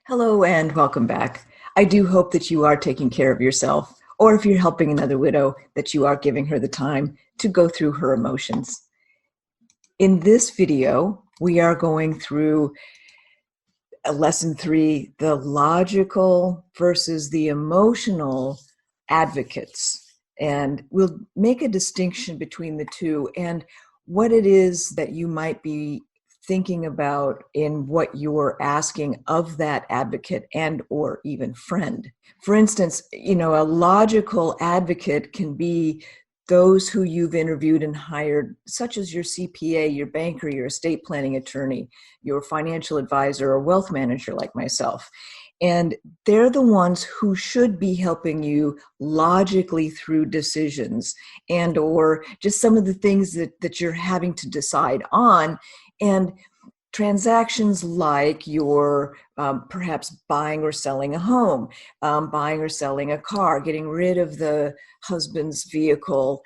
Hello and welcome back. I do hope that you are taking care of yourself, or if you're helping another widow, that you are giving her the time to go through her emotions. In this video, we are going through lesson 3, the logical versus the emotional advocates. And we'll make a distinction between the two and what it is that you might be thinking about in what you're asking of that advocate and or even friend. For instance, a logical advocate can be those who you've interviewed and hired, such as your CPA, your banker, your estate planning attorney, your financial advisor or wealth manager like myself. And they're the ones who should be helping you logically through decisions and or just some of the things that you're having to decide on. And transactions like you're perhaps buying or selling a home, buying or selling a car, getting rid of the husband's vehicle.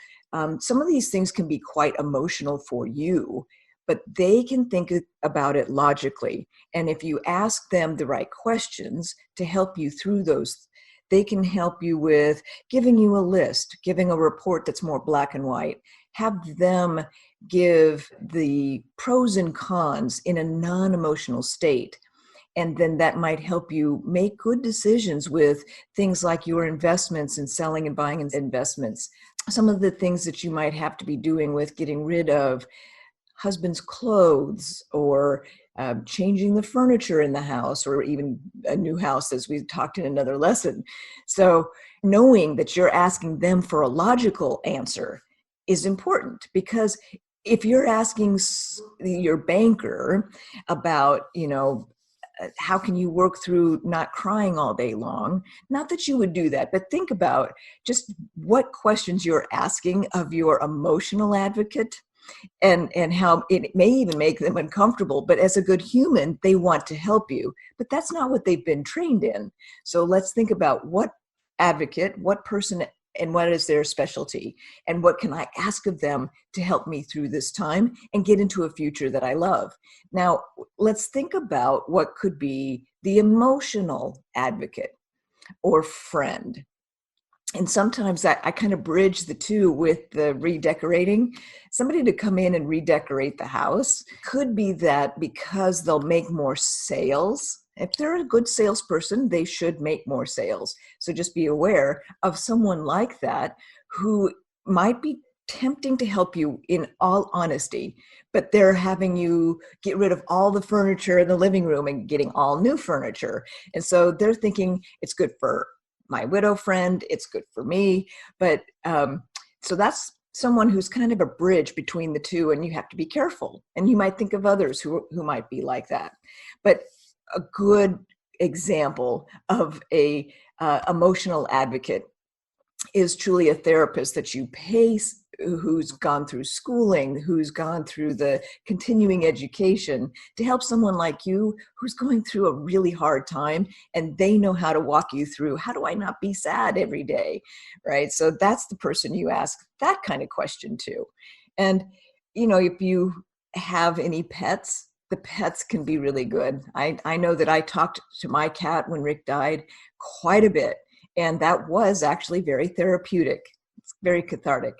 Some of these things can be quite emotional for you, but they can think about it logically. And if you ask them the right questions to help you through those, they can help you with giving you a list, giving a report that's more black and white. Have them give the pros and cons in a non-emotional state. And then that might help you make good decisions with things like your investments and selling and buying investments. Some of the things that you might have to be doing with getting rid of husband's clothes or changing the furniture in the house or even a new house, as we talked in another lesson. So knowing that you're asking them for a logical answer is important, because if you're asking your banker about, how can you work through not crying all day long? Not that you would do that, but think about just what questions you're asking of your emotional advocate and how it may even make them uncomfortable. But as a good human, they want to help you. But that's not what they've been trained in. So let's think about what advocate, what person, and what is their specialty, and what can I ask of them to help me through this time and get into a future that I love. Now, let's think about what could be the emotional advocate or friend. And sometimes I kind of bridge the two with the redecorating. Somebody to come in and redecorate the house could be that because they'll make more sales. If they're a good salesperson, they should make more sales. So just be aware of someone like that who might be tempting to help you in all honesty, but they're having you get rid of all the furniture in the living room and getting all new furniture. And so they're thinking it's good for my widow friend, it's good for me. But so that's someone who's kind of a bridge between the two, and you have to be careful. And you might think of others who might be like that. But a good example of a emotional advocate is truly a therapist that you pay, who's gone through schooling, who's gone through the continuing education to help someone like you who's going through a really hard time, and they know how to walk you through, how do I not be sad every day, right? So that's the person you ask that kind of question to. And, if you have any pets, the pets can be really good. I know that I talked to my cat when Rick died quite a bit, and that was actually very therapeutic. It's very cathartic.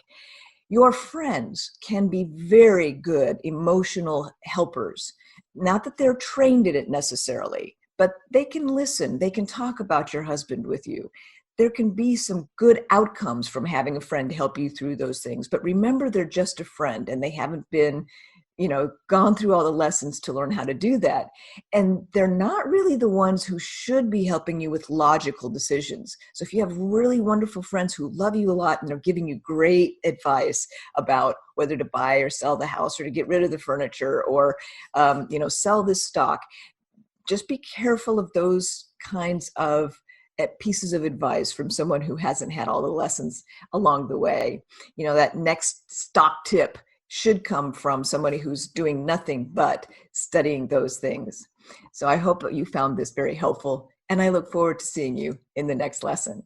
Your friends can be very good emotional helpers. Not that they're trained in it necessarily, but they can listen. They can talk about your husband with you. There can be some good outcomes from having a friend help you through those things. But remember, they're just a friend, and they haven't been gone through all the lessons to learn how to do that. And they're not really the ones who should be helping you with logical decisions. So if you have really wonderful friends who love you a lot and they're giving you great advice about whether to buy or sell the house or to get rid of the furniture or, sell this stock, just be careful of those kinds of pieces of advice from someone who hasn't had all the lessons along the way. That next stock tip should come from somebody who's doing nothing but studying those things. So I hope that you found this very helpful, and I look forward to seeing you in the next lesson.